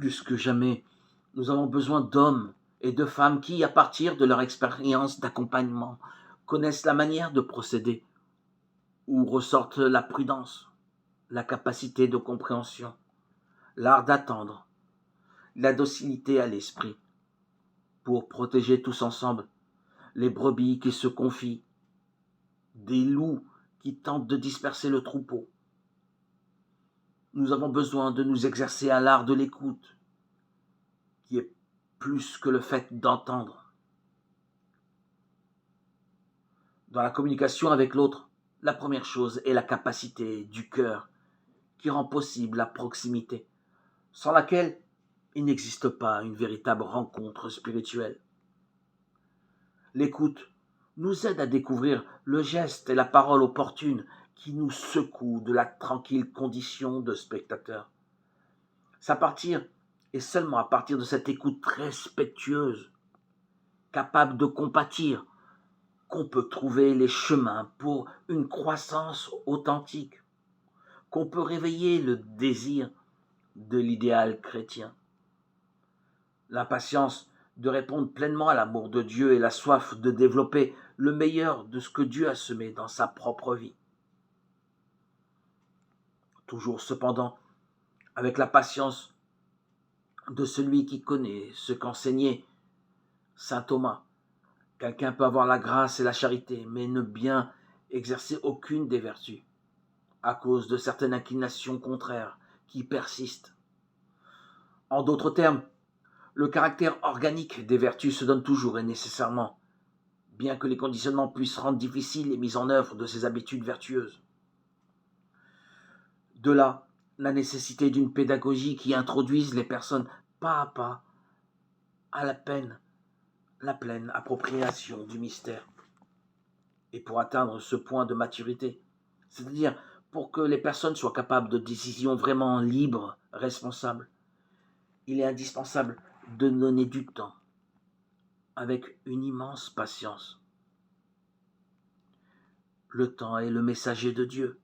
Plus que jamais, nous avons besoin d'hommes et de femmes qui, à partir de leur expérience d'accompagnement, connaissent la manière de procéder, où ressortent la prudence, la capacité de compréhension, l'art d'attendre, la docilité à l'esprit, pour protéger tous ensemble les brebis qui se confient, des loups qui tentent de disperser le troupeau. Nous avons besoin de nous exercer à l'art de l'écoute, qui est plus que le fait d'entendre. Dans la communication avec l'autre, la première chose est la capacité du cœur qui rend possible la proximité, sans laquelle il n'existe pas une véritable rencontre spirituelle. L'écoute nous aide à découvrir le geste et la parole opportune qui nous secouent de la tranquille condition de spectateur. C'est à partir, et seulement à partir de cette écoute respectueuse, capable de compatir, qu'on peut trouver les chemins pour une croissance authentique, qu'on peut réveiller le désir de l'idéal chrétien. L'impatience de répondre pleinement à l'amour de Dieu et la soif de développer le meilleur de ce que Dieu a semé dans sa propre vie. Toujours cependant, avec la patience de celui qui connaît ce qu'enseignait saint Thomas. Quelqu'un peut avoir la grâce et la charité, mais ne bien exercer aucune des vertus, à cause de certaines inclinations contraires qui persistent. En d'autres termes, le caractère organique des vertus se donne toujours et nécessairement, bien que les conditionnements puissent rendre difficile les mises en œuvre de ces habitudes vertueuses. De là, la nécessité d'une pédagogie qui introduise les personnes pas à pas à la pleine appropriation du mystère. Et pour atteindre ce point de maturité, c'est-à-dire pour que les personnes soient capables de décisions vraiment libres, responsables, il est indispensable de donner du temps, avec une immense patience. Le temps est le messager de Dieu.